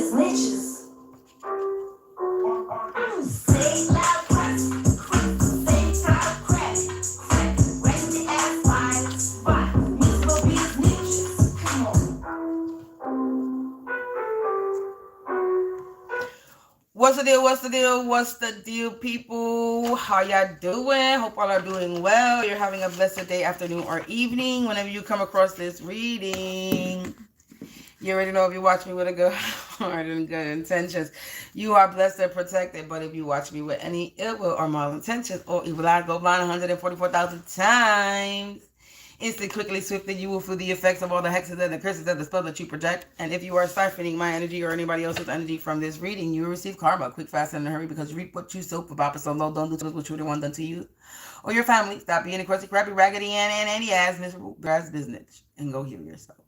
snitches. Say loud crack, say loud crack, raise the ass wide, why? Miserable be snitches. Come on. What's the deal? What's the deal? What's the deal, people? How y'all doing? Hope all are doing well. You're having a blessed day, afternoon, or evening whenever you come across this reading. You already know if you watch me with a good heart and good intentions, you are blessed and protected. But if you watch me with any ill will or mal intentions or evil eye, go blind 144,000 times. Instantly, quickly, swiftly, you will feel the effects of all the hexes and the curses and the spell that you project. And if you are siphoning my energy or anybody else's energy from this reading, you will receive karma quick, fast, and in a hurry, because you reap what you sow. For Papa so low, don't do to what you don't want done to you or your family. Stop being a crusty, crappy, raggedy, and ass, miserable, grass business, and go heal yourself.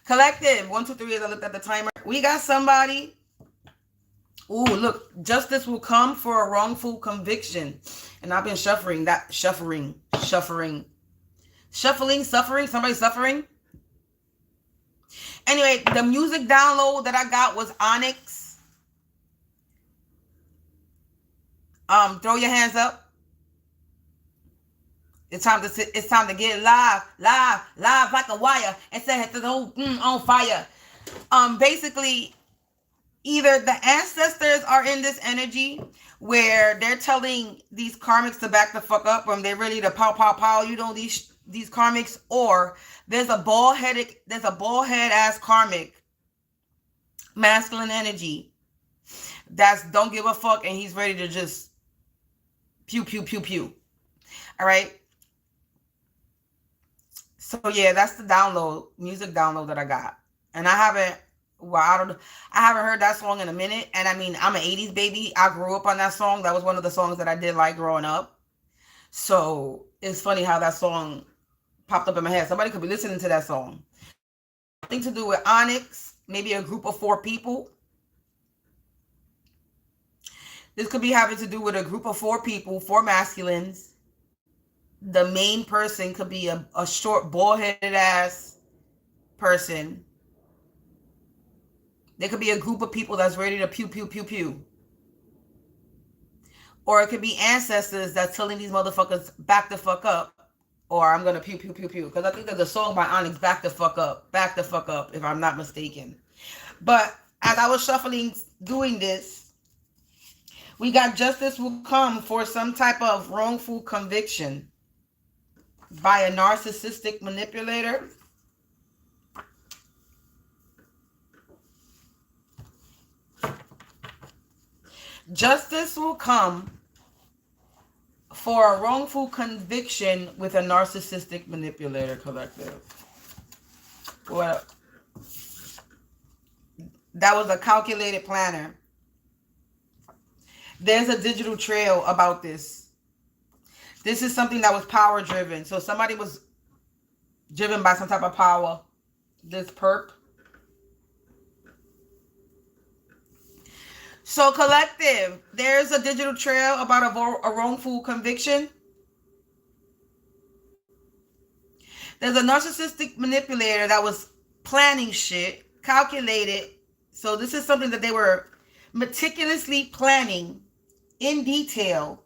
Collective, 1, 2, 3, as I looked at the timer. We got somebody. Ooh, look, justice will come for a wrongful conviction. And I've been shuffling, suffering. Somebody suffering. Anyway, the music download that I got was Onyx. Throw your hands up. It's time to get live like a wire and set the whole on fire. Basically, either the ancestors are in this energy where they're telling these karmics to back the fuck up when they're ready to pow, you know, these karmics, or there's a bald head ass karmic masculine energy that's don't give a fuck and he's ready to just pew. All right. So yeah, that's the music download that I got. And I haven't heard that song in a minute. And I mean, I'm an 80s baby. I grew up on that song. That was one of the songs that I did like growing up. So it's funny how that song popped up in my head. Somebody could be listening to that song. Something to do with Onyx, maybe a group of 4 people. This could be having to do with a group of 4 people, 4 masculines. The main person could be a short, bald-headed ass person. There could be a group of people that's ready to pew. Or it could be ancestors that's telling these motherfuckers back the fuck up. Or I'm going to pew. Because I think there's a song by Onyx, back the fuck up, if I'm not mistaken. But as I was shuffling, doing this, we got justice will come for some type of wrongful conviction by a narcissistic manipulator. Justice will come for a wrongful conviction with a narcissistic manipulator, collective. Well, that was a calculated planner. There's a digital trail about this. This is something that was power driven. So somebody was driven by some type of power. This perp. So collective, there's a digital trail about a wrongful conviction. There's a narcissistic manipulator that was planning shit, calculated. So this is something that they were meticulously planning in detail.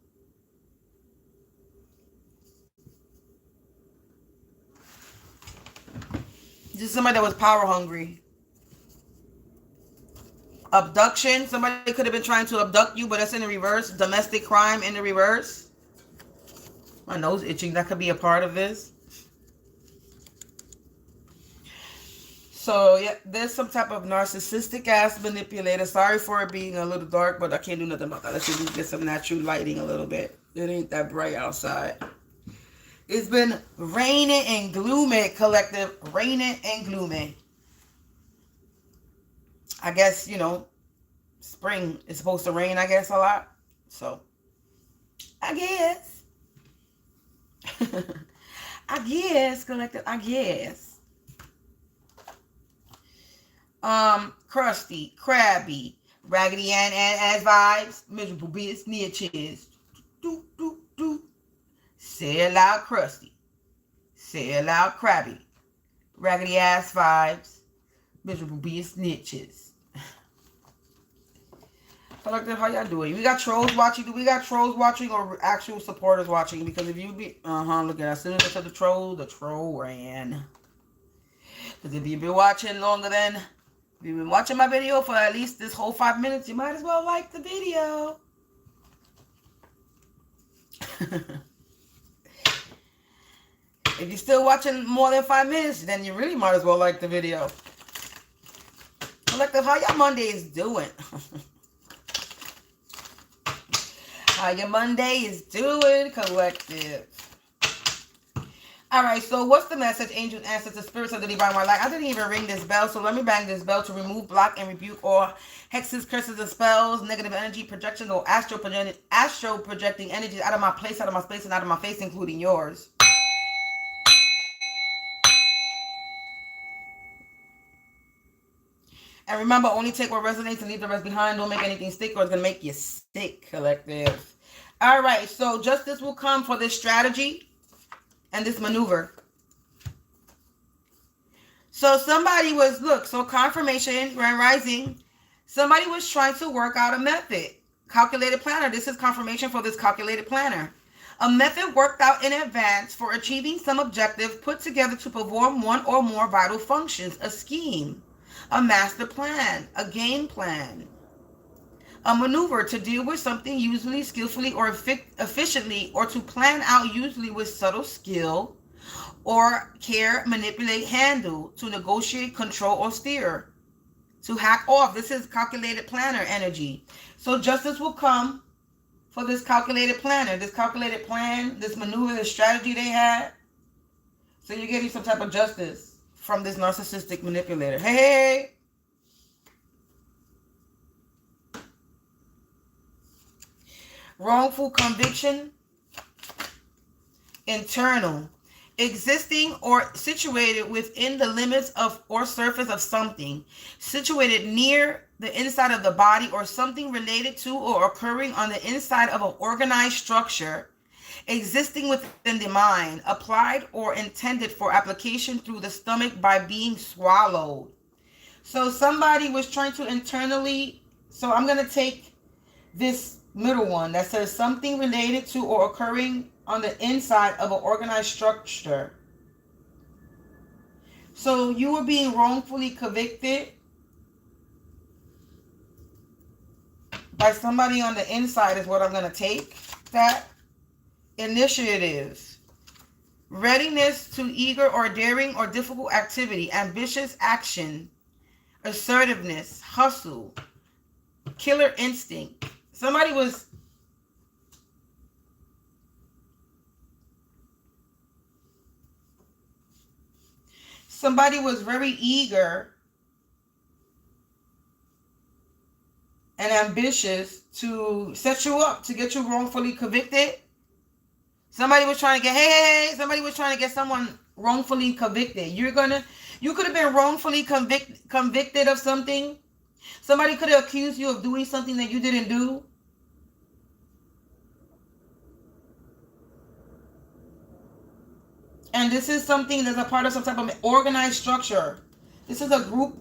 Just somebody that was power hungry. Abduction. Somebody could have been trying to abduct you, but that's in the reverse. Domestic crime in the reverse. My nose itching. That could be a part of this. So, yeah, there's some type of narcissistic ass manipulator. Sorry for it being a little dark, but I can't do nothing about that. Let's just get some natural lighting a little bit. It ain't that bright outside. It's been raining and gloomy, collective. Raining and gloomy. I guess, you know, spring is supposed to rain, I guess, a lot. So, I guess. I guess, collective. I guess. Crusty, crabby, raggedy and ass vibes, miserable bitch, snitches. Do. Say it loud, crusty. Say it loud, crabby. Raggedy ass vibes, miserable bitch, snitches. Collective, how y'all doing? We got trolls watching. Do we got trolls watching or actual supporters watching? Because if you be... look at that. As soon as I said the troll ran. Because if you've been watching longer than... If you've been watching my video for at least this whole 5 minutes, you might as well like the video. If you're still watching more than 5 minutes, then you really might as well like the video. Collective, how y'all Mondays doing? How your Monday is doing, collective? All right, so what's the message, angels, ancestors, spirits of the divine one? Like, I didn't even ring this bell, so let me bang this bell to remove, block, and rebuke all hexes, curses, and spells, negative energy, projection, or astral projecting energies out of my place, out of my space, and out of my face, including yours. And remember, only take what resonates and leave the rest behind. Don't make anything stick or it's going to make you sick, collective. All right, so justice will come for this strategy and this maneuver. So somebody was, look, so confirmation, grand rising. Somebody was trying to work out a method. Calculated planner. This is confirmation for this calculated planner. A method worked out in advance for achieving some objective put together to perform one or more vital functions. A scheme. A master plan, a game plan, a maneuver to deal with something usually skillfully or efficiently, or to plan out usually with subtle skill or care, manipulate, handle, to negotiate, control, or steer, to hack off. This is calculated planner energy. So justice will come for this calculated planner, this calculated plan, this maneuver, this strategy they had. So you're getting some type of justice from this narcissistic manipulator. Hey! Wrongful conviction. Internal. Existing or situated within the limits of or surface of something. Situated near the inside of the body or something related to or occurring on the inside of an organized structure. Existing within the mind, applied or intended for application through the stomach by being swallowed. So somebody was trying to internally, so I'm going to take this middle one that says something related to or occurring on the inside of an organized structure. So you were being wrongfully convicted by somebody on the inside is what I'm going to take that. Initiative, readiness to eager or daring or difficult activity, ambitious action, assertiveness, hustle, killer instinct. Somebody was very eager and ambitious to set you up, to get you wrongfully convicted. Somebody was trying to get, somebody was trying to get someone wrongfully convicted. You could have been wrongfully convicted of something. Somebody could have accused you of doing something that you didn't do. And this is something that's a part of some type of organized structure. This is a group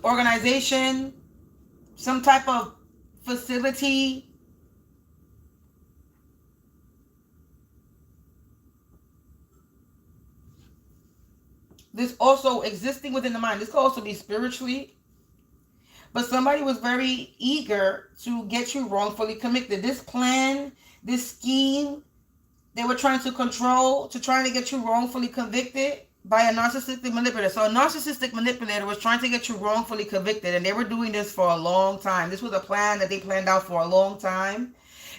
organization, some type of facility. This also existing within the mind. This could also be spiritually. But somebody was very eager to get you wrongfully convicted. This plan, this scheme, they were trying to control, to trying to get you wrongfully convicted by a narcissistic manipulator. So a narcissistic manipulator was trying to get you wrongfully convicted, and they were doing this for a long time. This was a plan that they planned out for a long time.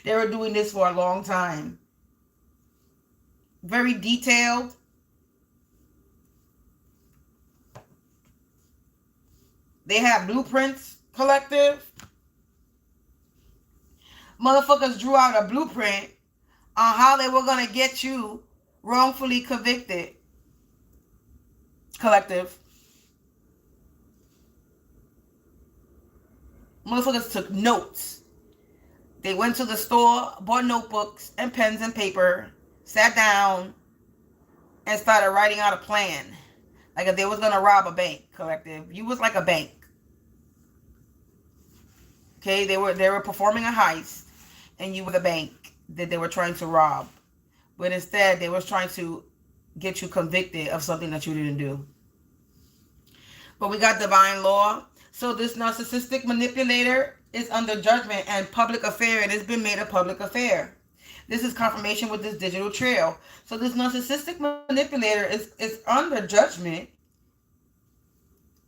They were doing this for a long time. Very detailed. They have blueprints, collective. Motherfuckers drew out a blueprint on how they were going to get you wrongfully convicted, collective. Motherfuckers took notes. They went to the store, bought notebooks and pens and paper, sat down, and started writing out a plan. Like if they was going to rob a bank, collective. You was like a bank. Okay, they were performing a heist, and you were the bank that they were trying to rob. But instead, they was trying to get you convicted of something that you didn't do. But we got divine law. So this narcissistic manipulator is under judgment and public affair, and it's been made a public affair. This is confirmation with this digital trail. So this narcissistic manipulator is under judgment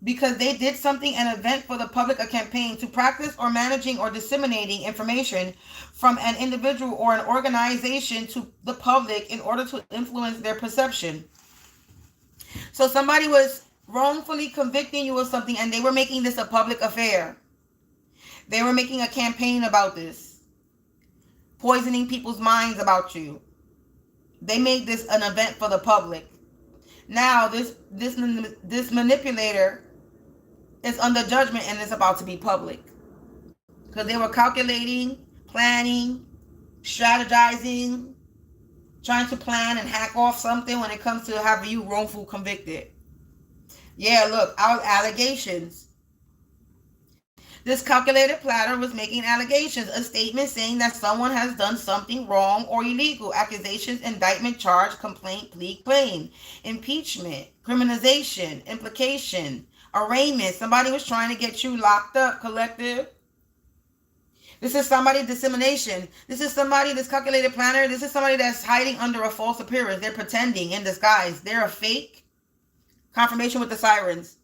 because they did something, an event for the public, a campaign to practice or managing or disseminating information from an individual or an organization to the public in order to influence their perception. So somebody was wrongfully convicting you of something, and they were making this a public affair. They were making a campaign about this, poisoning people's minds about you. They made this an event for the public. Now this manipulator is under judgment, and it's about to be public because they were calculating, planning, strategizing, trying to plan and hack off something when it comes to having you wrongful convicted. Yeah, look, our allegations. This calculated platter was making allegations, a statement saying that someone has done something wrong or illegal. Accusations, indictment, charge, complaint, plea, claim, impeachment, criminalization, implication, arraignment. Somebody was trying to get you locked up, collective. This is somebody dissemination. This is somebody, this calculated planner. This is somebody that's hiding under a false appearance. They're pretending in disguise. They're a fake. Confirmation with the sirens.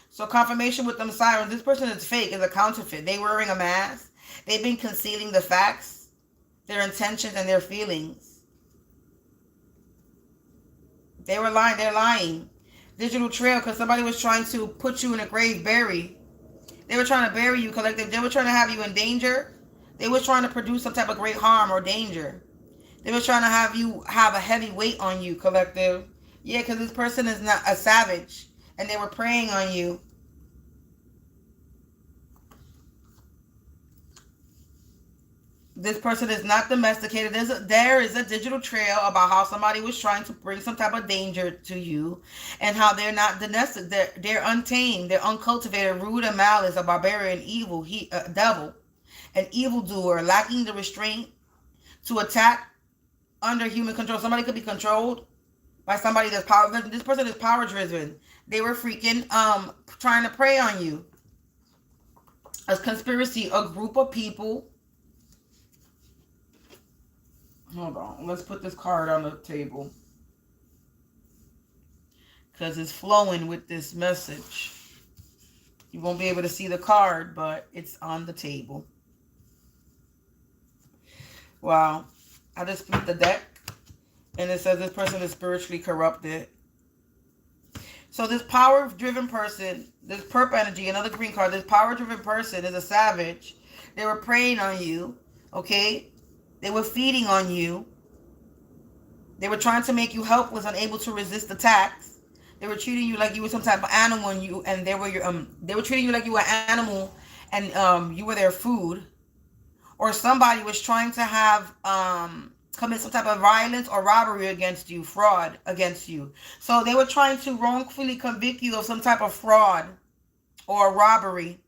So confirmation with them sirens. This person is fake, is a counterfeit. They wearing a mask. They've been concealing the facts, their intentions, and their feelings. They were lying. They're lying. Digital trail, because somebody was trying to put you in a grave, bury. They were trying to bury you, collective. They were trying to have you in danger. They were trying to produce some type of great harm or danger. They were trying to have you have a heavy weight on you, collective. Yeah, because this person is not a savage, and they were preying on you. This person is not domesticated. There is a digital trail about how somebody was trying to bring some type of danger to you, and how they're not domestic. They're untamed. They're uncultivated, rude and malice, a barbarian, evil, devil, an evildoer, lacking the restraint to attack under human control. Somebody could be controlled by somebody that's power. This person is power driven. They were freaking trying to prey on you. A conspiracy, a group of people. Hold on. Let's put this card on the table, because it's flowing with this message. You won't be able to see the card, but it's on the table. Wow. I just split the deck, and it says this person is spiritually corrupted. So this power-driven person, this purple energy, another green card, this power-driven person is a savage. They were preying on you, okay? They were feeding on you. They were trying to make you helpless, unable to resist attacks. They were treating you like you were some type of animal, and they were treating you like you were an animal, and you were their food. Or somebody was trying to have commit some type of violence or robbery against you, fraud against you. So they were trying to wrongfully convict you of some type of fraud or robbery.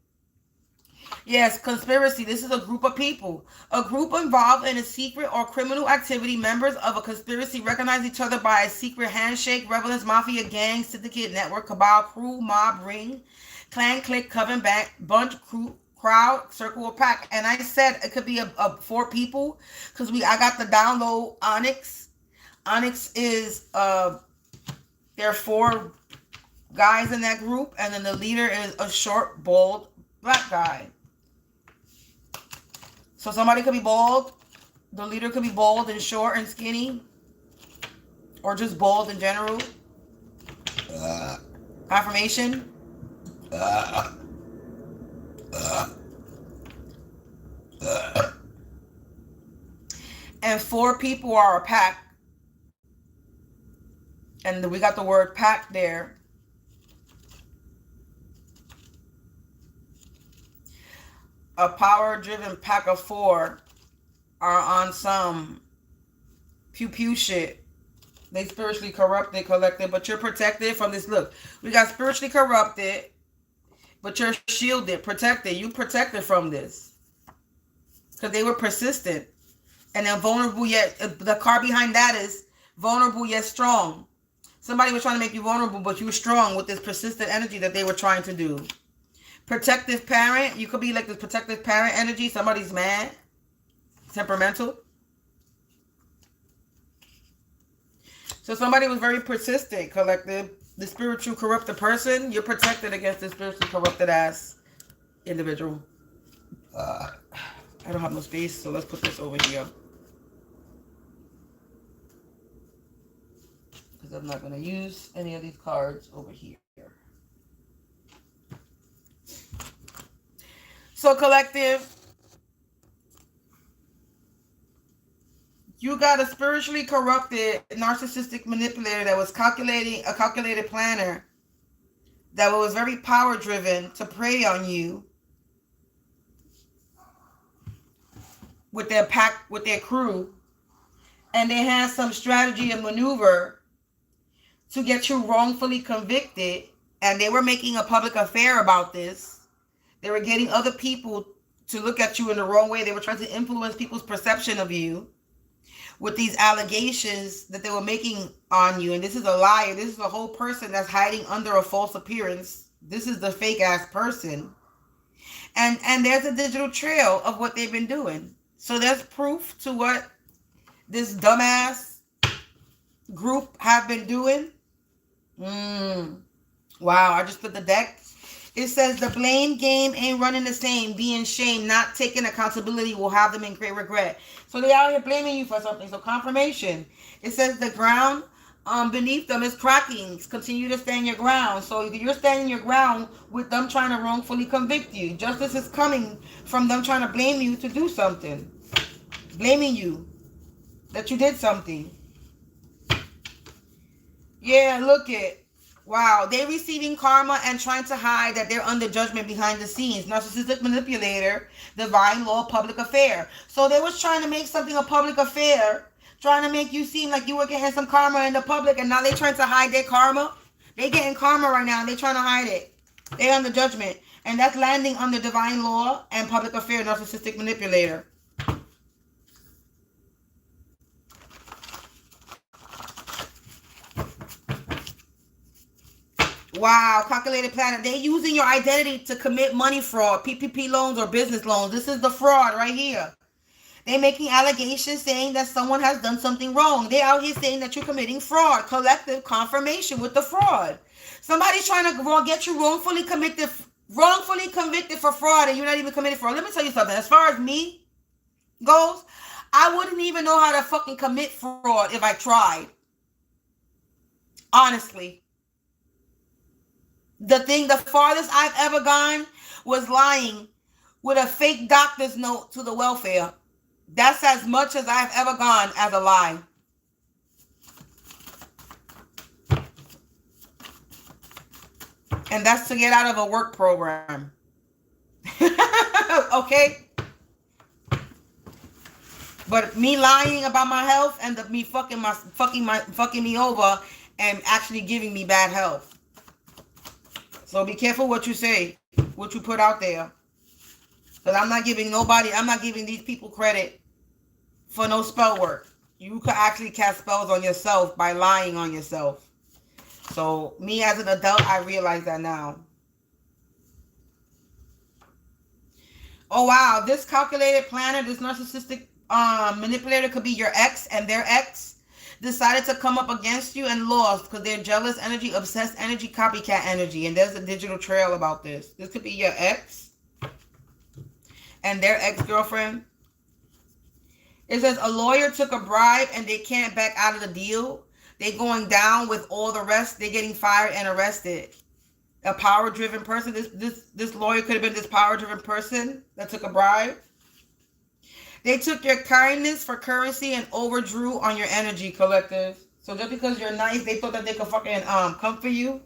Yes, conspiracy. This is a group of people. A group involved in a secret or criminal activity. Members of a conspiracy recognize each other by a secret handshake. Revelance, mafia, gang, syndicate, network, cabal, crew, mob, ring, clan, clique, coven, bunch, crew, crowd, circle, or pack. And I said it could be a 4 people, because I got the download Onyx. Onyx is there are 4 guys in that group, and then the leader is a short, bald, black guy. So somebody could be bald. The leader could be bald and short and skinny, or just bald in general. Confirmation. And 4 people are a pack. And we got the word pack there. A power-driven pack of 4 are on some pew-pew shit. They spiritually corrupted, collected, but you're protected from this. Look, we got spiritually corrupted, but you're shielded, protected. You protected from this. Because they were persistent. And then vulnerable yet, the card behind that is vulnerable yet strong. Somebody was trying to make you vulnerable, but you were strong with this persistent energy that they were trying to do. Protective parent. You could be like this protective parent energy. Somebody's mad. Temperamental. So somebody was very persistent, collective. The spiritual corrupted person, you're protected against the spiritually corrupted ass individual. I don't have no space, so let's put this over here. Because I'm not going to use any of these cards over here. So collective, you got a spiritually corrupted, narcissistic manipulator that was a calculated planner that was very power driven to prey on you with their pack, with their crew, and they had some strategy and maneuver to get you wrongfully convicted, and they were making a public affair about this. They were getting other people to look at you in the wrong way. They were trying to influence people's perception of you with these allegations that they were making on you. And this is a liar. This is a whole person that's hiding under a false appearance. This is the fake ass person. And there's a digital trail of what they've been doing. So there's proof to what this dumbass group have been doing. Wow, I just put the deck. It says the blame game ain't running the same. Being shamed, not taking accountability will have them in great regret. So they out here blaming you for something. So confirmation. It says the ground beneath them is cracking. Continue to stand your ground. So you're standing your ground with them trying to wrongfully convict you. Justice is coming from them trying to blame you to do something. Blaming you that you did something. Yeah, look it. Wow, they're receiving karma and trying to hide that they're under judgment behind the scenes. Narcissistic manipulator, divine law, public affair. So they was trying to make something a public affair, trying to make you seem like you were getting some karma in the public, and now they're trying to hide their karma. They getting karma right now, and they're trying to hide it. They're under judgment. And that's landing under divine law and public affair, narcissistic manipulator. Wow, calculated planner. They're using your identity to commit money fraud, PPP loans or business loans. This is the fraud right here. They're making allegations saying that someone has done something wrong. They're out here saying that you're committing fraud. Collective confirmation with the fraud. Somebody's trying to get you wrongfully convicted for fraud, and you're not even committed fraud. Let me tell you something. As far as me goes, I wouldn't even know how to fucking commit fraud if I tried. Honestly. The farthest I've ever gone was lying with a fake doctor's note to the welfare. That's as much as I've ever gone as a lie. And that's to get out of a work program. Okay? But me lying about my health and me fucking me over and actually giving me bad health. So be careful what you say, what you put out there. Because I'm not giving these people credit for no spell work. You could actually cast spells on yourself by lying on yourself. So me as an adult, I realize that now. Oh wow, this calculated planner, this narcissistic manipulator could be your ex, and their ex decided to come up against you and lost because they're jealous energy, obsessed energy, copycat energy. And there's a digital trail about this. This could be your ex and their ex-girlfriend. It says a lawyer took a bribe and they can't back out of the deal. They're going down with all the rest. They're getting fired and arrested. A power-driven person. This lawyer could have been this power-driven person that took a bribe. They took your kindness for currency and overdrew on your energy, collective. So just because you're nice, they thought that they could fucking come for you.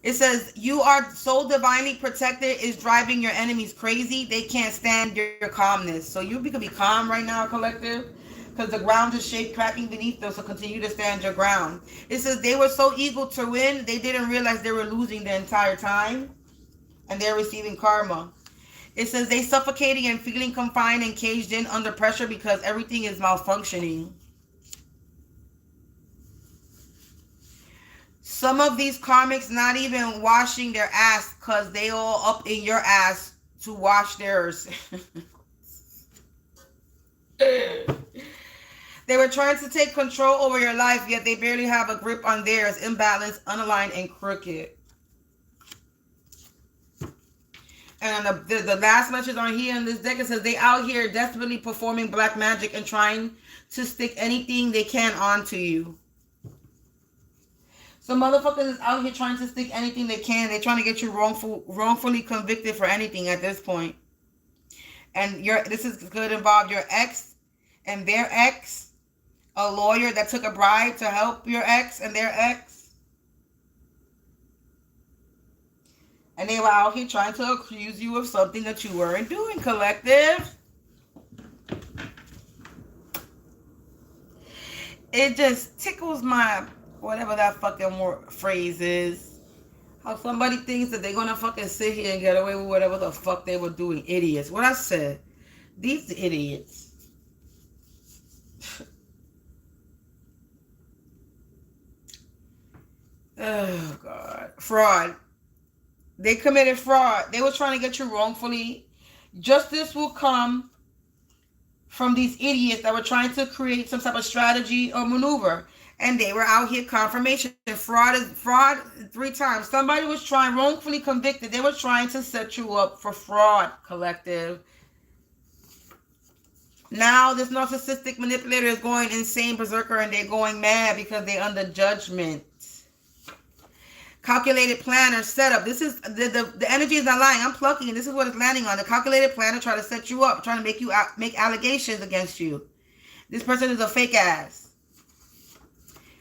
It says, you are so divinely protected, is driving your enemies crazy. They can't stand your calmness. So you could be calm right now, collective. because the ground is shake cracking beneath them, so continue to stand your ground. It says they were so eager to win, they didn't realize they were losing the entire time, and they're receiving karma. It says they suffocating and feeling confined and caged in under pressure because everything is malfunctioning. Some of these karmics not even washing their ass because they all up in your ass to wash theirs. They were trying to take control over your life, yet they barely have a grip on theirs, imbalanced, unaligned, and crooked. And the last message on here in this deck, it says they out here desperately performing black magic and trying to stick anything they can onto you. So motherfuckers is out here trying to stick anything they can. They're trying to get you wrongfully convicted for anything at this point. And this could involve your ex and their ex, a lawyer that took a bribe to help your ex and their ex. And they were out here trying to accuse you of something that you weren't doing, collective. It just tickles my, whatever that fucking phrase is. How somebody thinks that they're going to fucking sit here and get away with whatever the fuck they were doing. Idiots. What I said. These idiots. Oh, God. Fraud. They committed fraud. They were trying to get you wrongfully. Justice will come from these idiots that were trying to create some type of strategy or maneuver. And they were out here confirmation. Fraud is fraud 3 times. Somebody was trying, wrongfully convicted. They were trying to set you up for fraud, collective. Now this narcissistic manipulator is going insane berserker and they're going mad because they're under judgment. Calculated planner setup. This is the energy is not lying. I'm plucking and this is what it's landing on. The calculated planner trying to set you up, trying to make you make allegations against you. This person is a fake ass.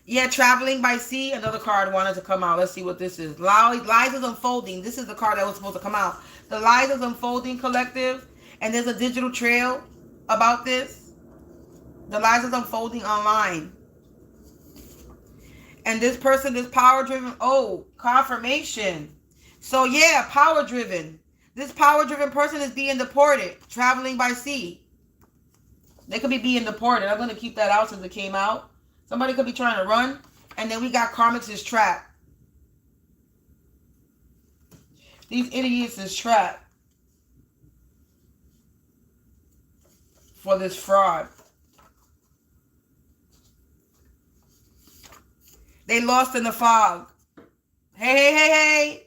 Yeah, traveling by sea. Another card wanted to come out. Let's see what this is. Lies is unfolding. This is the card that was supposed to come out. The lies is unfolding, collective. And there's a digital trail about this. The lies is unfolding online. And this person is power-driven. Oh, confirmation. So, yeah, power-driven. This power-driven person is being deported, traveling by sea. They could be being deported. I'm going to keep that out since it came out. Somebody could be trying to run. And then we got karmics is trapped. These idiots is trapped for this fraud. They lost in the fog. Hey.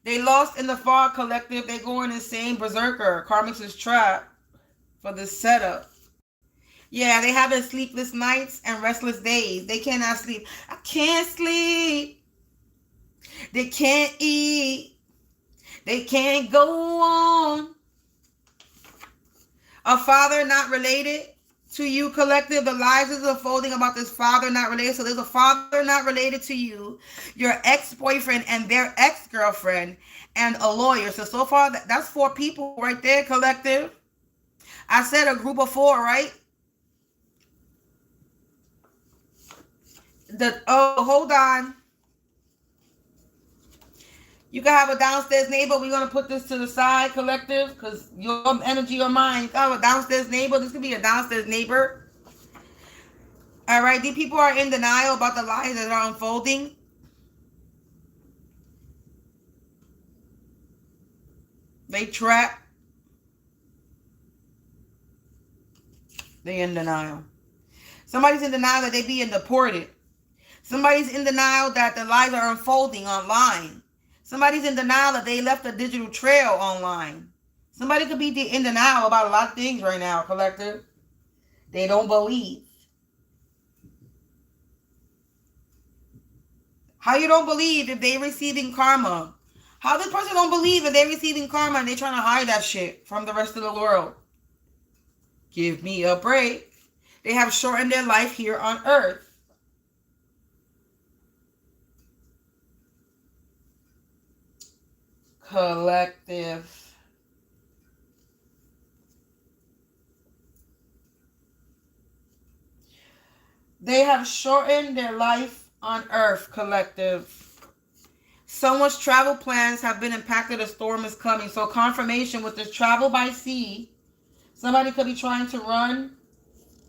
They lost in the fog, collective. They going insane berserker. Karmics is trapped for this setup. Yeah, they having sleepless nights and restless days. They cannot sleep. I can't sleep. They can't eat. They can't go on. A father not related to you, collective. The lies is unfolding about this father not related. So there's a father not related to you, your ex-boyfriend and their ex-girlfriend, and a lawyer. So far, that's 4 people right there, collective. I said a group of 4, right? Hold on. You can have a downstairs neighbor. We're going to put this to the side, collective, because your energy or mine. You can have a downstairs neighbor. This could be a downstairs neighbor. All right. These people are in denial about the lies that are unfolding. They trap. They in denial. Somebody's in denial that they being deported. Somebody's in denial that the lies are unfolding online. Somebody's in denial that they left a digital trail online. Somebody could be in denial about a lot of things right now, collective. They don't believe. How you don't believe if they receiving karma? How this person don't believe if they're receiving karma and they trying to hide that shit from the rest of the world? Give me a break. They have shortened their life here on earth. Collective. They have shortened their life on Earth, collective. Someone's travel plans have been impacted. A storm is coming. So confirmation with this travel by sea. Somebody could be trying to run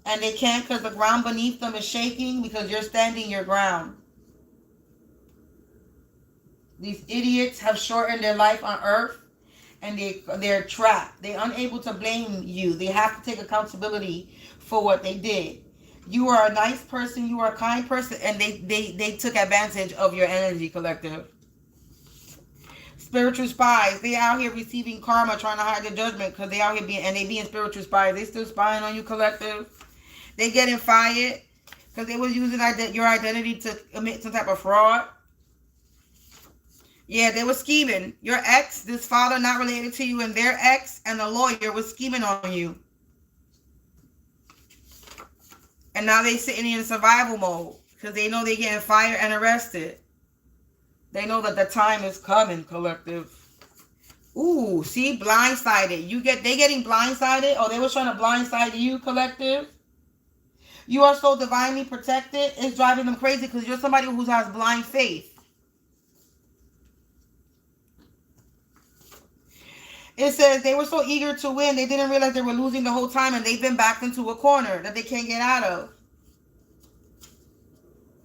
and they can't because the ground beneath them is shaking because you're standing your ground. These idiots have shortened their life on Earth and they're trapped. They're unable to blame you. They have to take accountability for what they did. You are a nice person. You are a kind person. And they took advantage of your energy, collective. Spiritual spies. They out here receiving karma, trying to hide their judgment because they out here being spiritual spies. They still spying on you, collective. They getting fired because they was using your identity to commit some type of fraud. Yeah, they were scheming. Your ex, this father not related to you, and their ex and the lawyer was scheming on you. And now they sitting in survival mode because they know they getting fired and arrested. They know that the time is coming, collective. Ooh, see, blindsided. They getting blindsided, or they was trying to blindside you, collective. You are so divinely protected. It's driving them crazy because you're somebody who has blind faith. It says they were so eager to win, they didn't realize they were losing the whole time, and they've been backed into a corner that they can't get out of.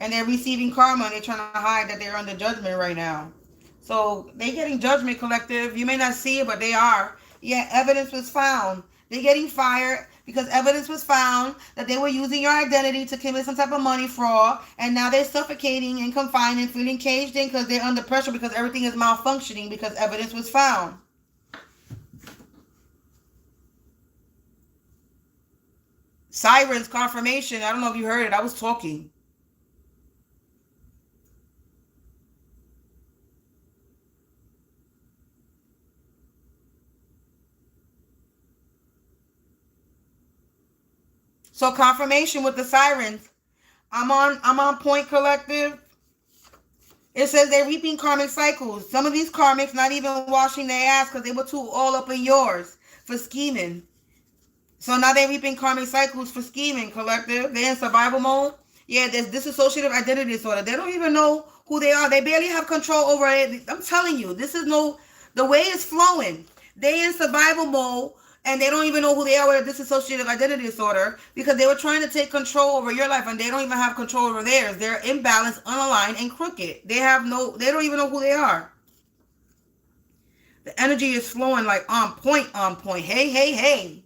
And they're receiving karma, and they're trying to hide that they're under judgment right now. So they're getting judgment, collective. You may not see it, but they are. Yeah, evidence was found. They're getting fired because evidence was found that they were using your identity to commit some type of money fraud, and now they're suffocating and confined and feeling caged in because they're under pressure because everything is malfunctioning because evidence was found. Sirens, confirmation. I don't know if you heard it. I was talking. So confirmation with the sirens. I'm on point, collective. It says they're reaping karmic cycles. Some of these karmics not even washing their ass because they were too all up in yours for scheming. So now they're reaping karmic cycles for scheming, collective. They're in survival mode. Yeah, there's dissociative identity disorder. They don't even know who they are. They barely have control over it. I'm telling you, the way it's flowing. They in survival mode, and they don't even know who they are with a dissociative identity disorder because they were trying to take control over your life, and they don't even have control over theirs. They're imbalanced, unaligned, and crooked. They don't even know who they are. The energy is flowing like on point. Hey, hey, hey.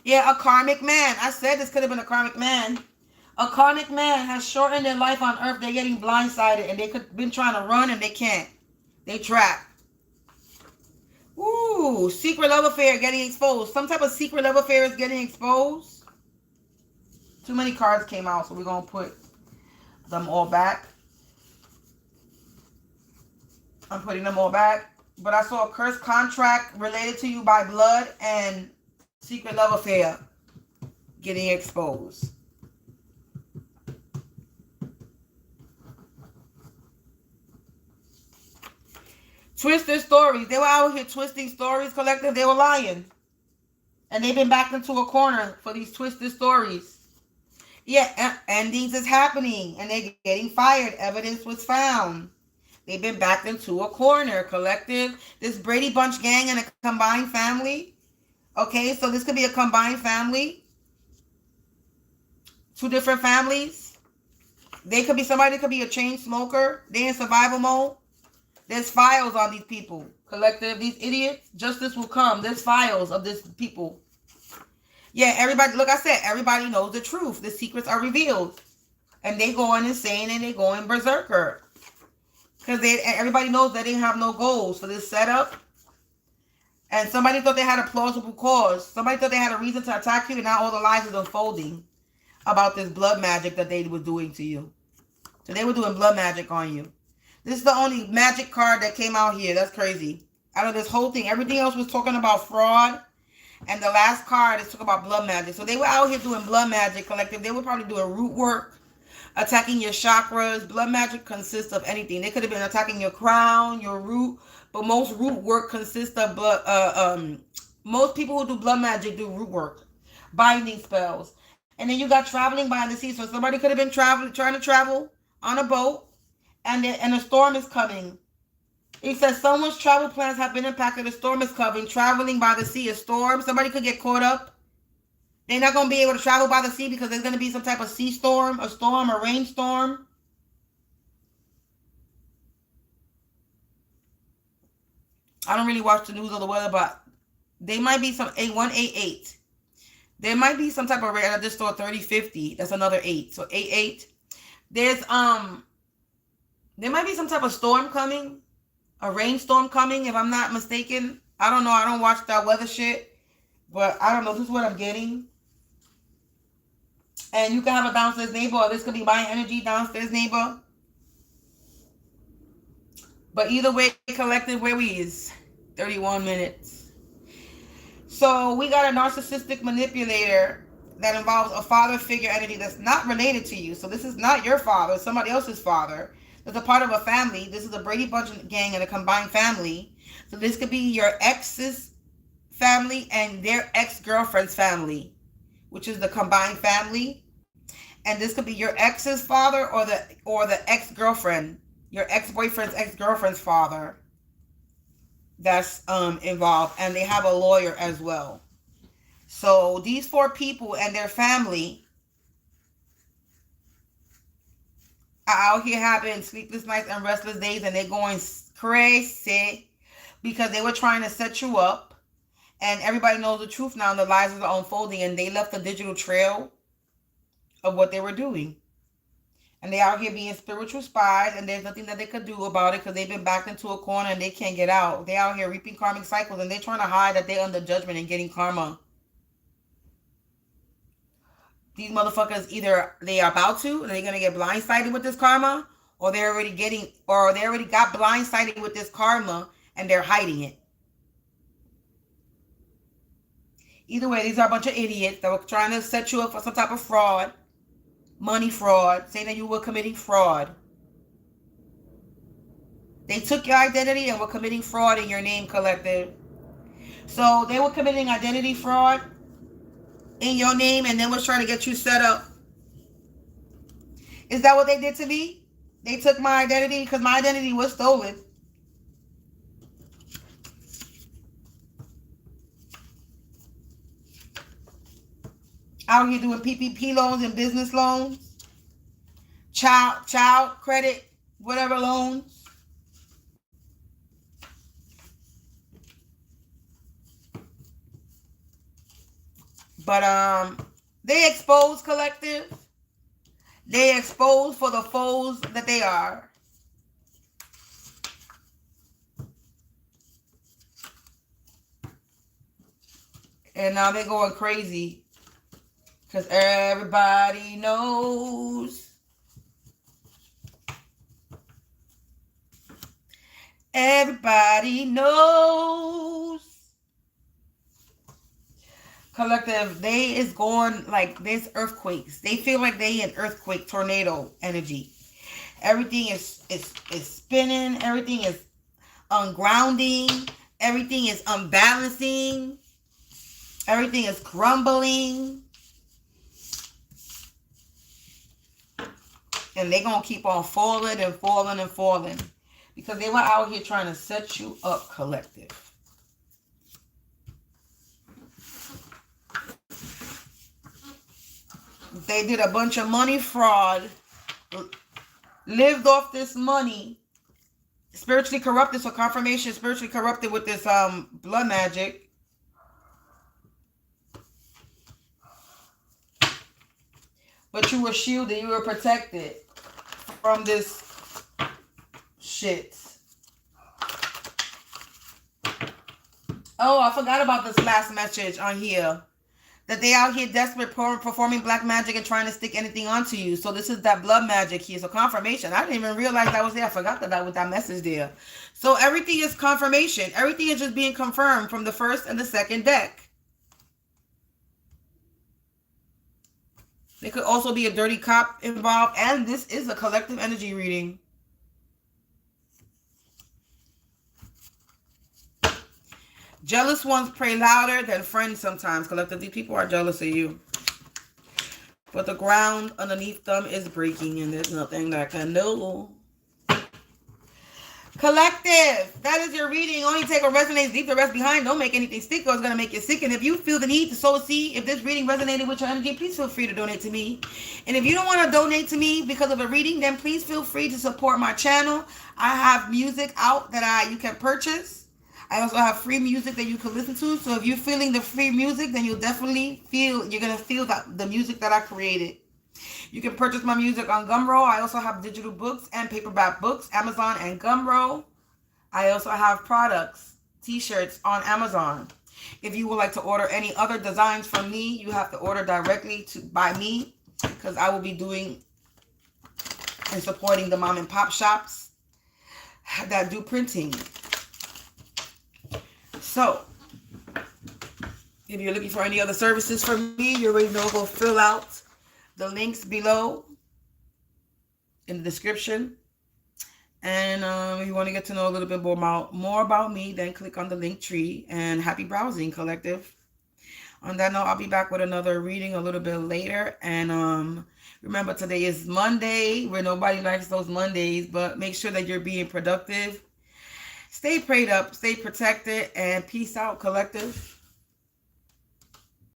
Yeah, a karmic man. I said this could have been a karmic man. A karmic man has shortened their life on Earth. They're getting blindsided, and they could have been trying to run, and they can't. They trapped. Ooh, secret love affair getting exposed. Some type of secret love affair is getting exposed. Too many cards came out, so we're going to put them all back. I'm putting them all back. But I saw a cursed contract related to you by blood and secret love affair getting exposed. Twisted stories. They were out here twisting stories, collective. They were lying. And they've been backed into a corner for these twisted stories. Yeah, endings is happening. And they're getting fired. Evidence was found. They've been backed into a corner, collective. This Brady Bunch gang and a combined family. Okay, so this could be a combined family. Two different families. Somebody could be a chain smoker. They're in survival mode. There's files on these people. Collective, these idiots. Justice will come. There's files of this people. Yeah, everybody, look, I said, everybody knows the truth. The secrets are revealed. And they going insane and they going berserker. Because everybody knows that they have no goals for this setup. And somebody thought they had a plausible cause. Somebody thought they had a reason to attack you, and now all the lies is unfolding about this blood magic that they were doing to you. So they were doing blood magic on you. This is the only magic card that came out here. That's crazy. Out of this whole thing, everything else was talking about fraud. And the last card is talking about blood magic. So they were out here doing blood magic, collective. They were probably doing root work, attacking your chakras. Blood magic consists of anything. They could have been attacking your crown, your root. But most root work consists of blood. Most people who do blood magic do root work, binding spells. And then you got traveling by the sea. So somebody could have been trying to travel on a boat, and a storm is coming. He says someone's travel plans have been impacted. A storm is coming. Traveling by the sea, a storm. Somebody could get caught up. They're not going to be able to travel by the sea because there's going to be some type of sea storm, a rainstorm. I don't really watch the news or the weather, but they might be some 8188. There might be some type of rain. I just saw 3050. That's another 8. So 88. There's there might be some type of storm coming. A rainstorm coming, if I'm not mistaken. I don't know. I don't watch that weather shit. But I don't know. This is what I'm getting. And you can have a downstairs neighbor, or this could be my energy, downstairs neighbor. But either way, collective, where we is 31 minutes. So we got a narcissistic manipulator that involves a father figure entity that's not related to you. So this is not your father, it's somebody else's father. It's a part of a family. This is a Brady Bunch gang and a combined family. So this could be your ex's family and their ex-girlfriend's family, which is the combined family. And this could be your ex's father or the ex-girlfriend, your ex-boyfriend's ex-girlfriend's father that's involved. And they have a lawyer as well. So these 4 people and their family are out here having sleepless nights and restless days, and they're going crazy because they were trying to set you up, and everybody knows the truth now, and the lies are unfolding, and they left a digital trail of what they were doing. And they out here being spiritual spies, and there's nothing that they could do about it because they've been backed into a corner and they can't get out. They out here reaping karmic cycles, and they're trying to hide that they're under judgment and getting karma. These motherfuckers, either they are about to, and they're gonna get blindsided with this karma, or they already got blindsided with this karma and they're hiding it. Either way, these are a bunch of idiots that were trying to set you up for some type of fraud, money fraud, saying that you were committing fraud. They took your identity and were committing fraud in your name, collective. So they were committing identity fraud in your name and then was trying to get you set up. Is that what they did to me? They took my identity because my identity was stolen. Out here doing PPP loans and business loans, child credit, whatever loans. But they expose, collective. They expose for the foes that they are. And now they're going crazy because everybody knows. Everybody knows. Collective, they is going like there's earthquakes. They feel like they in earthquake, tornado energy. Everything is spinning. Everything is ungrounding. Everything is unbalancing. Everything is crumbling. And they're going to keep on falling and falling and falling. Because they were out here trying to set you up, collective. They did a bunch of money fraud. Lived off this money. Spiritually corrupted. So confirmation, spiritually corrupted with this blood magic. But you were shielded. You were protected from this shit. Oh, I forgot about this last message on here. That they out here desperate performing black magic and trying to stick anything onto you. So this is that blood magic here. So confirmation. I didn't even realize that was there. I forgot that was that message there. So everything is confirmation. Everything is just being confirmed from the first and the second deck. There could also be a dirty cop involved. And this is a collective energy reading. Jealous ones pray louder than friends sometimes. Collectively, people are jealous of you. but the ground underneath them is breaking and there's nothing that can do. Collective, that is your reading. Only take what resonates, leave the rest behind. Don't make anything stick or it's going to make you sick. And if you feel the need to sow a seed, if this reading resonated with your energy, please feel free to donate to me. And if you don't want to donate to me because of a reading, then please feel free to support my channel. I have music out that you can purchase. I also have free music that you can listen to. So if you're feeling the free music, then you're going to feel the music that I created. You can purchase my music on Gumroad. I also have digital books and paperback books, Amazon and Gumroad. I also have products, t-shirts on Amazon. If you would like to order any other designs from me, you have to order directly by me, because I will be doing and supporting the mom and pop shops that do printing. So, if you're looking for any other services from me, you already know, go fill out the links below in the description. And if you want to get to know a little bit more about me, then click on the link tree. And happy browsing, collective. On that note, I'll be back with another reading a little bit later. And remember, today is Monday, where nobody likes those Mondays, but make sure that you're being productive. Stay prayed up, stay protected, and peace out, collective.